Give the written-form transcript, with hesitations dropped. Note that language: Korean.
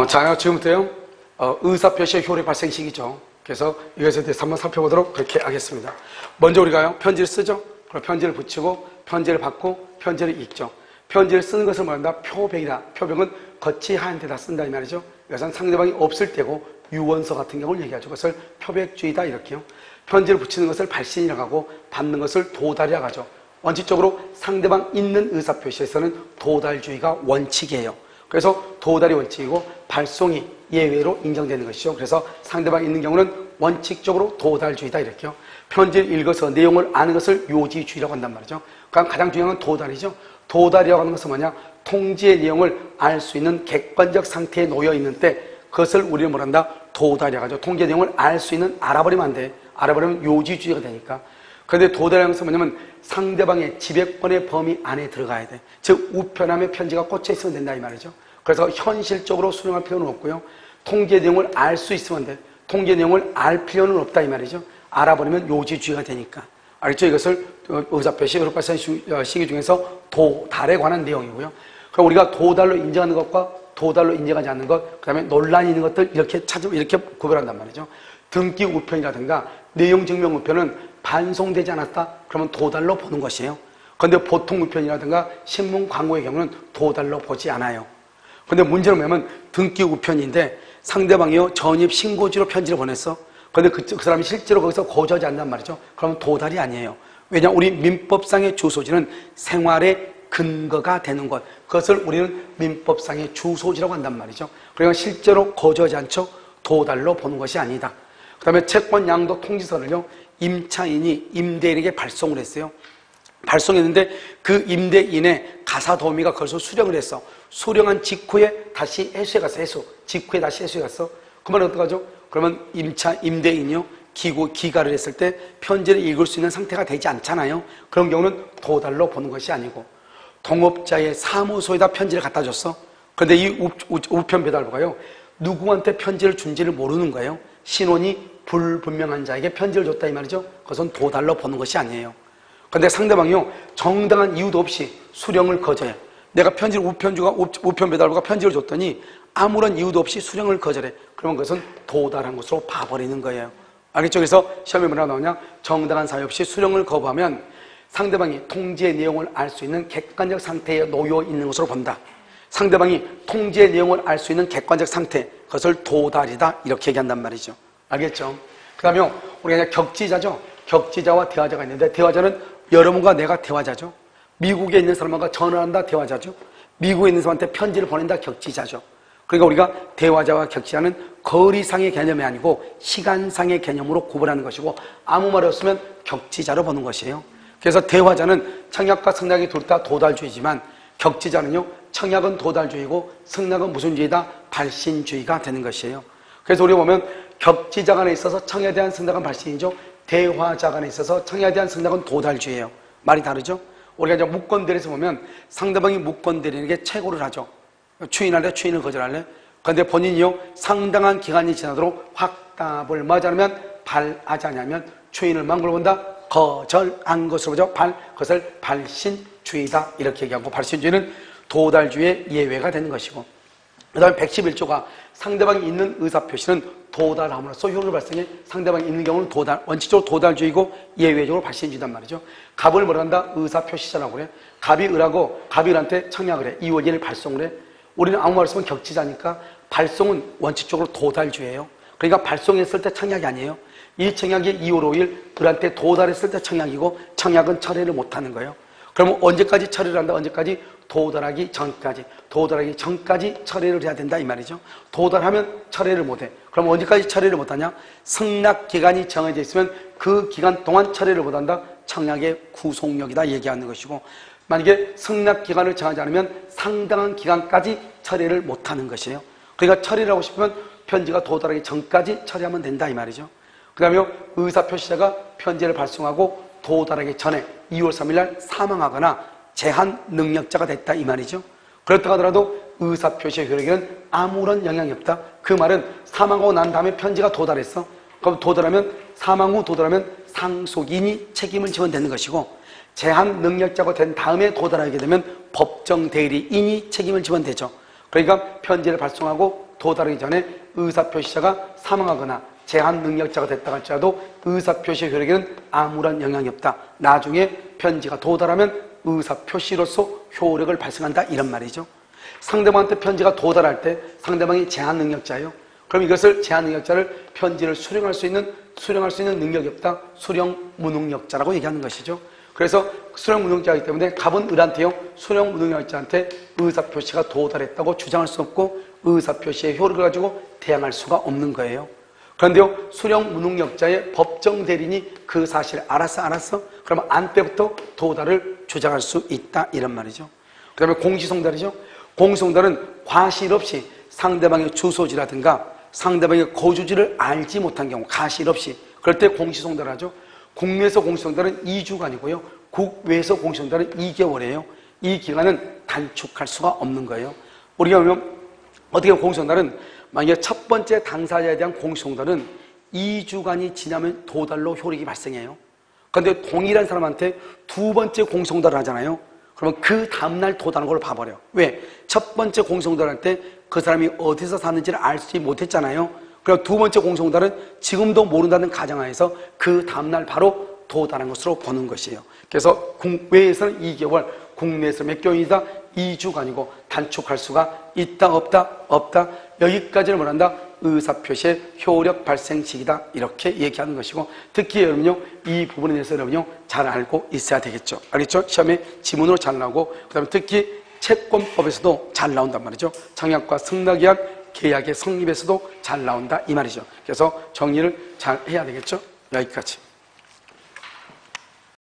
자, 지금부터요, 의사표시의 효력 발생 시기죠. 그래서 이것에 대해서 한번 살펴보도록 그렇게 하겠습니다. 먼저 우리가요, 편지를 쓰죠. 그리고 편지를 붙이고, 편지를 받고, 편지를 읽죠. 편지를 쓰는 것을 말한다. 표백이다. 표백은 겉이 하얀 데다 쓴다, 이 말이죠. 이것은 상대방이 없을 때고, 유언서 같은 경우를 얘기하죠. 그것을 표백주의다, 이렇게요. 편지를 붙이는 것을 발신이라고 하고, 받는 것을 도달이라고 하죠. 원칙적으로 상대방 있는 의사표시에서는 도달주의가 원칙이에요. 그래서 도달이 원칙이고 발송이 예외로 인정되는 것이죠. 그래서 상대방이 있는 경우는 원칙적으로 도달주의다, 이렇게요. 편지를 읽어서 내용을 아는 것을 요지주의라고 한단 말이죠. 그러니까 가장 중요한 건 도달이죠. 도달이라고 하는 것은 뭐냐? 통지의 내용을 알 수 있는 객관적 상태에 놓여 있는 때 그것을 우리는 뭐란다? 도달이라고 하죠. 통지의 내용을 알 수 있는, 알아버리면 안 돼. 알아버리면 요지주의가 되니까. 그런데 도달이라는 것은 뭐냐면 상대방의 지배권의 범위 안에 들어가야 돼. 즉 우편함에 편지가 꽂혀 있으면 된다, 이 말이죠. 그래서 현실적으로 수령할 필요는 없고요. 통계 내용을 알 수 있으면 돼. 통계 내용을 알 필요는 없다, 이 말이죠. 알아버리면 요지주의가 되니까. 알겠죠? 이것을 의사표시, 효력발생 시기 중에서 도달에 관한 내용이고요. 그럼 우리가 도달로 인정하는 것과 도달로 인정하지 않는 것, 그 다음에 논란이 있는 것들 이렇게 이렇게 구별한단 말이죠. 등기 우편이라든가 내용 증명 우편은 반송되지 않았다? 그러면 도달로 보는 것이에요. 그런데 보통 우편이라든가 신문 광고의 경우는 도달로 보지 않아요. 그런데 문제는 뭐냐면 등기 우편인데 상대방이요 전입 신고지로 편지를 보냈어. 그런데 그 사람이 실제로 거기서 거주하지 않단 말이죠. 그러면 도달이 아니에요. 왜냐? 우리 민법상의 주소지는 생활의 근거가 되는 것. 그것을 우리는 민법상의 주소지라고 한단 말이죠. 그러니까 실제로 거주하지 않죠? 도달로 보는 것이 아니다. 그 다음에 채권 양도 통지서를요 임차인이 임대인에게 발송을 했어요. 발송했는데 그 임대인의 가사도우미가 그것을 수령을 했어. 수령한 직후에 다시 해수에 갔어. 해수. 직후에 다시 해수에 갔어. 그러면 어떡하죠? 그러면 임대인이요 기가를 했을 때 편지를 읽을 수 있는 상태가 되지 않잖아요. 그런 경우는 도달로 보는 것이 아니고 동업자의 사무소에다 편지를 갖다 줬어. 그런데 이 우편 배달부가요 누구한테 편지를 준지를 모르는 거예요. 신원이 불분명한 자에게 편지를 줬다, 이 말이죠. 그것은 도달로 보는 것이 아니에요. 그런데 상대방이요 정당한 이유도 없이 수령을 거절해. 내가 편지를 우편 배달부가 편지를 줬더니 아무런 이유도 없이 수령을 거절해. 그러면 그것은 도달한 것으로 봐버리는 거예요. 알겠죠? 그래서 시험에 뭐라고 나오냐? 정당한 사유 없이 수령을 거부하면 상대방이 통지의 내용을 알 수 있는 객관적 상태에 놓여 있는 것으로 본다. 상대방이 통지의 내용을 알 수 있는 객관적 상태, 그것을 도달이다, 이렇게 얘기한단 말이죠. 알겠죠? 그 다음에 우리가 그냥 격지자죠. 격지자와 대화자가 있는데 대화자는 여러분과 내가 대화자죠. 미국에 있는 사람과 전화한다, 대화자죠. 미국에 있는 사람한테 편지를 보낸다, 격지자죠. 그러니까 우리가 대화자와 격지자는 거리상의 개념이 아니고 시간상의 개념으로 구분하는 것이고 아무 말 없으면 격지자로 보는 것이에요. 그래서 대화자는 청약과 승낙이 둘 다 도달주의지만 격지자는요 청약은 도달주의고 승낙은 무슨 주의다? 발신주의가 되는 것이에요. 그래서 우리가 보면 격지자 간에 있어서 청약에 대한 승낙은 발신이죠. 대화자 간에 있어서 청약에 대한 승낙은 도달주의예요. 말이 다르죠? 우리가 이제 무권대리에서 보면 상대방이 무권대리에게 최고를 하죠. 추인할래? 추인을 거절할래? 그런데 본인이요 상당한 기간이 지나도록 확답을 맞지 않으면 발하지 않으면 추인을 망골 본다? 거절한 것으로 보죠. 그것을 발신주의다, 이렇게 얘기하고 발신주의는 도달주의의 예외가 되는 것이고 그 다음에 111조가 상대방이 있는 의사표시는 도달함으로써 효력을 발생해 상대방이 있는 경우는 원칙적으로 도달주의고 예외적으로 발신주의단 말이죠. 갑을 뭐라 한다? 의사표시자라고 그래. 갑이 을하고 갑이 을한테 청약을 해. 2월 1일 발송을 해. 우리는 아무 말 없으면 격지자니까 발송은 원칙적으로 도달주의예요. 그러니까 발송했을 때 청약이 아니에요. 이 청약이 2월 5일 을한테 도달했을 때 청약이고 청약은 철회를 못하는 거예요. 그러면 언제까지 철회를 한다? 언제까지? 도달하기 전까지 철회를 해야 된다, 이 말이죠. 도달하면 철회를 못해. 그럼 언제까지 철회를 못하냐? 승낙 기간이 정해져 있으면 그 기간 동안 철회를 못한다. 청약의 구속력이다 얘기하는 것이고 만약에 승낙 기간을 정하지 않으면 상당한 기간까지 철회를 못하는 것이에요. 그러니까 철회를 하고 싶으면 편지가 도달하기 전까지 처리하면 된다, 이 말이죠. 그 다음에 의사표시자가 편지를 발송하고 도달하기 전에 2월 3일날 사망하거나 제한 능력자가 됐다, 이 말이죠. 그렇다고 하더라도 의사표시의 효력에는 아무런 영향이 없다. 그 말은 사망하고 난 다음에 편지가 도달했어. 그럼 사망 후 도달하면 상속인이 책임을 지면 되는 것이고 제한 능력자가 된 다음에 도달하게 되면 법정 대리인이 책임을 지면 되죠. 그러니까 편지를 발송하고 도달하기 전에 의사표시자가 사망하거나 제한 능력자가 됐다 할지라도 의사표시의 효력에는 아무런 영향이 없다. 나중에 편지가 도달하면 의사표시로서 효력을 발생한다 이런 말이죠. 상대방한테 편지가 도달할 때 상대방이 제한 능력자예요. 그럼 이것을 제한 능력자를 편지를 수령할 수 있는 능력이 없다. 수령 무능력자라고 얘기하는 것이죠. 그래서 수령 무능력자이기 때문에 갑은 을한테요. 수령 무능력자한테 의사표시가 도달했다고 주장할 수 없고 의사표시의 효력을 가지고 대항할 수가 없는 거예요. 그런데요, 수령 무능력자의 법정 대리인이 그 사실을 알았어? 그러면 안때부터 도달을 주장할 수 있다 이런 말이죠. 그 다음에 공시송달이죠. 공시송달은 과실 없이 상대방의 주소지라든가 상대방의 거주지를 알지 못한 경우 가실 없이 그럴 때 공시송달을 하죠. 국내에서 공시송달은 2주간이고요. 국외에서 공시송달은 2개월이에요. 이 기간은 단축할 수가 없는 거예요. 우리가 보면 어떻게 공시송달은 만약에 첫 번째 당사자에 대한 공시송달은 2주간이 지나면 도달로 효력이 발생해요. 그런데 동일한 사람한테 두 번째 공시송달을 하잖아요. 그러면 그 다음날 도달하는 걸 봐버려. 왜? 첫 번째 공시송달을 할 때 그 사람이 어디서 사는지를 알지 못했잖아요. 그럼 두 번째 공시송달은 지금도 모른다는 가정하에서 그 다음날 바로 도달한 것으로 보는 것이에요. 그래서 국외에서는 2개월, 국내에서 몇 개월이다? 2주간이고 단축할 수가 있다 없다? 여기까지를 말한다. 의사표시의 효력 발생 시기다 이렇게 얘기하는 것이고 특히 여러분요 이 부분에 대해서 여러분요 잘 알고 있어야 되겠죠. 알겠죠? 시험에 지문으로 잘 나오고 그 다음에 특히 채권법에서도 잘 나온단 말이죠. 청약과 승낙계약 계약의 성립에서도 잘 나온다 이 말이죠. 그래서 정리를 잘 해야 되겠죠. 여기까지.